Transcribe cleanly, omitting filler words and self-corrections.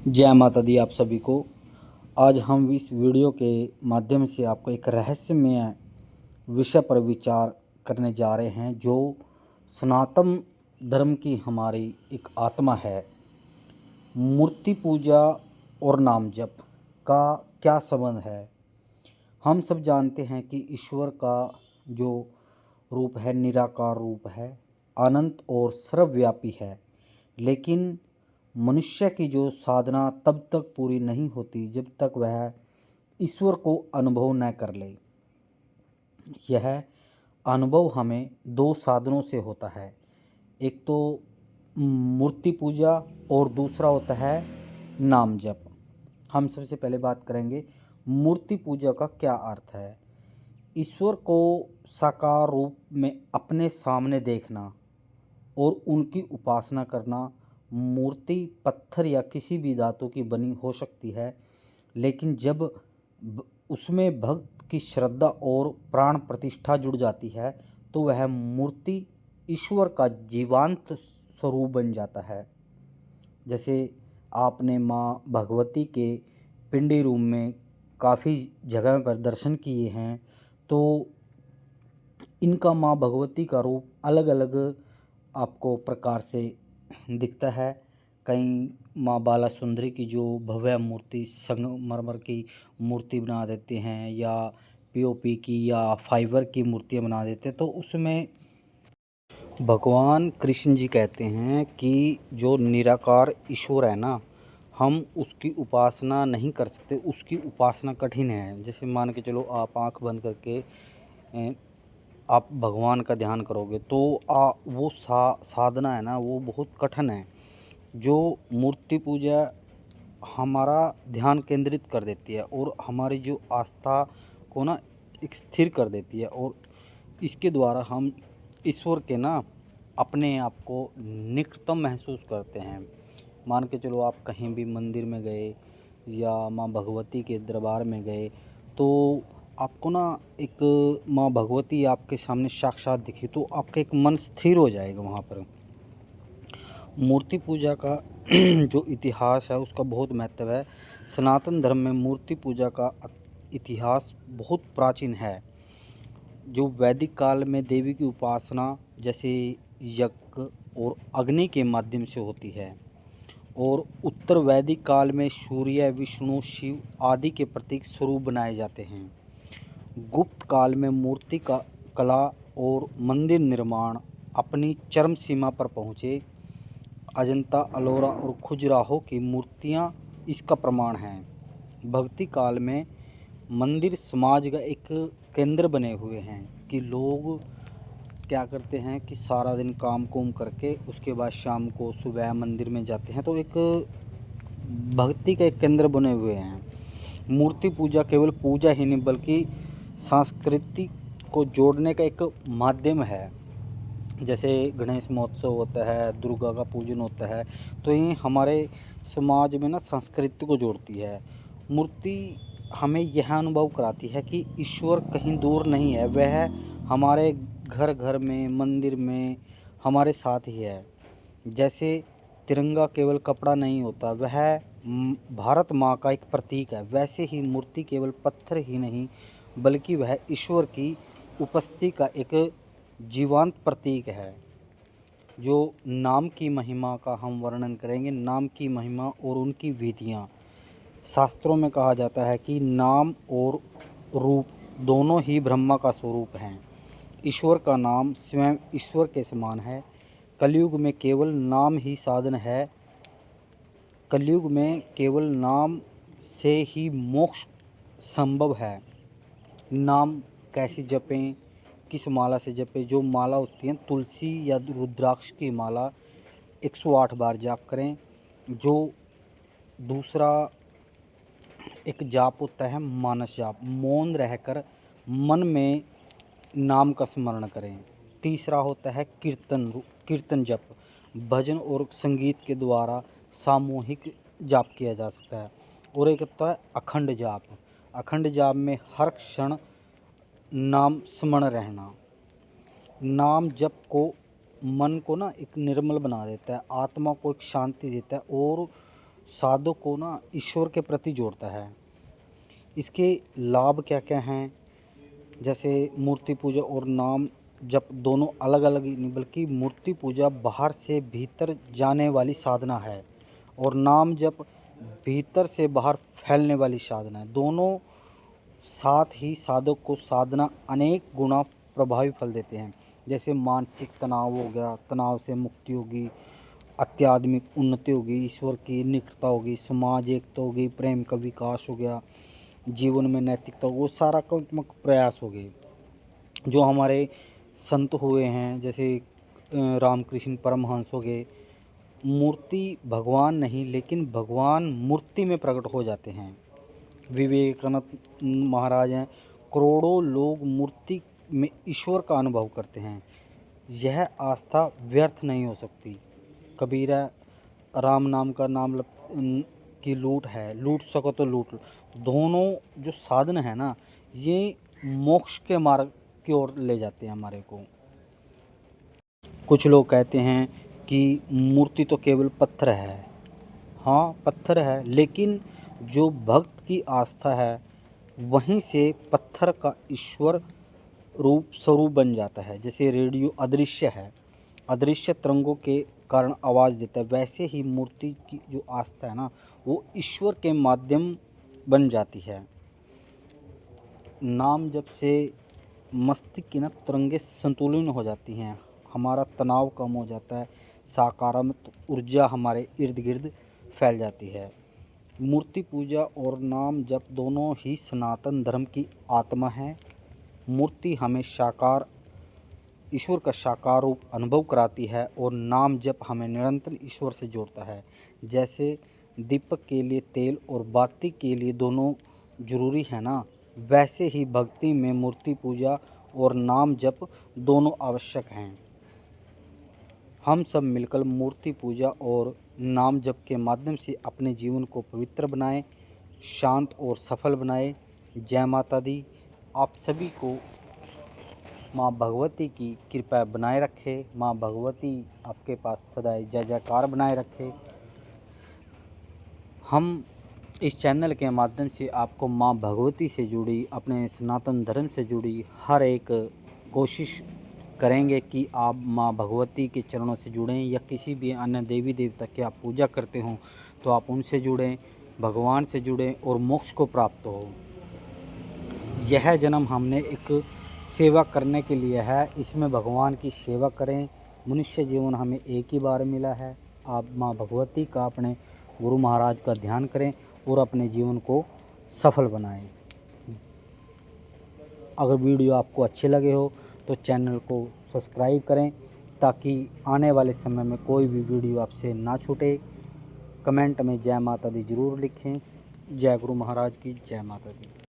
जय माता दी आप सभी को। आज हम इस वीडियो के माध्यम से आपको एक रहस्यमय विषय पर विचार करने जा रहे हैं, जो सनातन धर्म की हमारी एक आत्मा है। मूर्ति पूजा और नाम जप का क्या संबंध है। हम सब जानते हैं कि ईश्वर का जो रूप है निराकार रूप है, अनंत और सर्वव्यापी है। लेकिन मनुष्य की जो साधना तब तक पूरी नहीं होती जब तक वह ईश्वर को अनुभव न कर ले। यह अनुभव हमें दो साधनों से होता है, एक तो मूर्ति पूजा और दूसरा होता है नाम जप। हम सबसे पहले बात करेंगे मूर्ति पूजा का क्या अर्थ है। ईश्वर को साकार रूप में अपने सामने देखना और उनकी उपासना करना। मूर्ति पत्थर या किसी भी धातु की बनी हो सकती है, लेकिन जब उसमें भक्त की श्रद्धा और प्राण प्रतिष्ठा जुड़ जाती है तो वह मूर्ति ईश्वर का जीवंत स्वरूप बन जाता है। जैसे आपने माँ भगवती के पिंडी रूम में काफ़ी जगह पर दर्शन किए हैं, तो इनका माँ भगवती का रूप अलग अलग आपको प्रकार से दिखता है। कहीं माँ बाला सुंदरी की जो भव्य मूर्ति संगमरमर की मूर्ति बना देते हैं, या पीओपी की या फाइबर की मूर्तियाँ बना देते हैं, तो उसमें भगवान कृष्ण जी कहते हैं कि जो निराकार ईश्वर है ना, हम उसकी उपासना नहीं कर सकते, उसकी उपासना कठिन है। जैसे मान के चलो आप आंख बंद करके आप भगवान का ध्यान करोगे तो वो साधना है ना, वो बहुत कठिन है। जो मूर्ति पूजा हमारा ध्यान केंद्रित कर देती है और हमारी जो आस्था को ना एक स्थिर कर देती है, और इसके द्वारा हम ईश्वर के ना अपने आप को निकटतम महसूस करते हैं। मान के चलो आप कहीं भी मंदिर में गए या माँ भगवती के दरबार में गए, तो आपको ना एक माँ भगवती आपके सामने साक्षात दिखी तो आपका एक मन स्थिर हो जाएगा वहाँ पर। मूर्ति पूजा का जो इतिहास है उसका बहुत महत्व है। सनातन धर्म में मूर्ति पूजा का इतिहास बहुत प्राचीन है। जो वैदिक काल में देवी की उपासना जैसे यज्ञ और अग्नि के माध्यम से होती है, और उत्तर वैदिक काल में सूर्य, विष्णु, शिव आदि के प्रतीक स्वरूप बनाए जाते हैं। गुप्त काल में मूर्ति का कला और मंदिर निर्माण अपनी चरम सीमा पर पहुँचे। अजंता, अलोरा और खजुराहो की मूर्तियाँ इसका प्रमाण हैं। भक्ति काल में मंदिर समाज का एक केंद्र बने हुए हैं कि लोग क्या करते हैं कि सारा दिन काम कुम करके उसके बाद शाम को सुबह मंदिर में जाते हैं, तो एक भक्ति का एक केंद्र बने हुए हैं। मूर्ति पूजा केवल पूजा ही नहीं बल्कि संस्कृति को जोड़ने का एक माध्यम है। जैसे गणेश महोत्सव होता है, दुर्गा का पूजन होता है, तो ये हमारे समाज में ना संस्कृति को जोड़ती है। मूर्ति हमें यह अनुभव कराती है कि ईश्वर कहीं दूर नहीं है, वह हमारे घर घर में, मंदिर में हमारे साथ ही है। जैसे तिरंगा केवल कपड़ा नहीं होता, वह भारत माँ का एक प्रतीक है, वैसे ही मूर्ति केवल पत्थर ही नहीं बल्कि वह ईश्वर की उपस्थिति का एक जीवंत प्रतीक है। जो नाम की महिमा का हम वर्णन करेंगे, नाम की महिमा और उनकी विधियाँ। शास्त्रों में कहा जाता है कि नाम और रूप दोनों ही ब्रह्मा का स्वरूप हैं। ईश्वर का नाम स्वयं ईश्वर के समान है। कलयुग में केवल नाम ही साधन है। कलयुग में केवल नाम से ही मोक्ष संभव है। नाम कैसे जपें, किस माला से जपें। जो माला होती है तुलसी या रुद्राक्ष की माला 108 बार जाप करें। जो दूसरा एक जाप होता है मानस जाप, मौन रहकर मन में नाम का स्मरण करें। तीसरा होता है कीर्तन जप, भजन और संगीत के द्वारा सामूहिक जाप किया जा सकता है। और एक होता है अखंड जाप। अखंड जाप में हर क्षण नाम स्मरण रहना। नाम जप को मन को ना एक निर्मल बना देता है, आत्मा को एक शांति देता है और साधक को ना ईश्वर के प्रति जोड़ता है। इसके लाभ क्या क्या हैं, जैसे मूर्ति पूजा और नाम जप दोनों अलग अलग ही नहीं, बल्कि मूर्ति पूजा बाहर से भीतर जाने वाली साधना है और नाम जप भीतर से बाहर फैलने वाली साधना है। दोनों साथ ही साधक को साधना अनेक गुना प्रभावी फल देते हैं। जैसे मानसिक तनाव हो गया, तनाव से मुक्ति होगी, आध्यात्मिक उन्नति होगी, ईश्वर की निकटता होगी, समाज एकता होगी, प्रेम का विकास हो गया, जीवन में नैतिकता, वो सकारात्मक प्रयास हो गए। जो हमारे संत हुए हैं, जैसे रामकृष्ण परमहंस हो गए, मूर्ति भगवान नहीं लेकिन भगवान मूर्ति में प्रकट हो जाते हैं। विवेकानंद महाराज हैं, करोड़ों लोग मूर्ति में ईश्वर का अनुभव करते हैं। यह आस्था व्यर्थ नहीं हो सकती। कबीरा, राम नाम का नाम की लूट है, लूट सको तो लूट लो। दोनों जो साधन है ना, ये मोक्ष के मार्ग की ओर ले जाते हैं हमारे को। कुछ लोग कहते हैं कि मूर्ति तो केवल पत्थर है। हाँ, पत्थर है, लेकिन जो भक्त की आस्था है वहीं से पत्थर का ईश्वर रूप स्वरूप बन जाता है। जैसे रेडियो अदृश्य है, अदृश्य तरंगों के कारण आवाज़ देता है, वैसे ही मूर्ति की जो आस्था है ना, वो ईश्वर के माध्यम बन जाती है। नाम जप से मस्तिष्क की ना तरंगें संतुलन हो जाती हैं, हमारा तनाव कम हो जाता है, सकारात्मक ऊर्जा हमारे इर्द गिर्द फैल जाती है। मूर्ति पूजा और नाम जप दोनों ही सनातन धर्म की आत्मा है। मूर्ति हमें साकार ईश्वर का साकार रूप अनुभव कराती है और नाम जप हमें निरंतर ईश्वर से जोड़ता है। जैसे दीपक के लिए तेल और बाती के लिए दोनों जरूरी है ना, वैसे ही भक्ति में मूर्ति पूजा और नाम जप दोनों आवश्यक हैं। हम सब मिलकर मूर्ति पूजा और नाम जप के माध्यम से अपने जीवन को पवित्र बनाएं, शांत और सफल बनाएं। जय माता दी। आप सभी को माँ भगवती की कृपा बनाए रखे, माँ भगवती आपके पास सदा जय जयकार बनाए रखे। हम इस चैनल के माध्यम से आपको माँ भगवती से जुड़ी, अपने सनातन धर्म से जुड़ी हर एक कोशिश करेंगे कि आप माँ भगवती के चरणों से जुड़ें, या किसी भी अन्य देवी देवता की आप पूजा करते हों तो आप उनसे जुड़ें, भगवान से जुड़ें और मोक्ष को प्राप्त हो। यह जन्म हमने एक सेवा करने के लिए है, इसमें भगवान की सेवा करें। मनुष्य जीवन हमें एक ही बार मिला है। आप माँ भगवती का, अपने गुरु महाराज का ध्यान करें और अपने जीवन को सफल बनाएं। अगर वीडियो आपको अच्छे लगे हो तो चैनल को सब्सक्राइब करें, ताकि आने वाले समय में कोई भी वीडियो आपसे ना छूटे। कमेंट में जय माता दी ज़रूर लिखें। जय गुरु महाराज की, जय माता दी।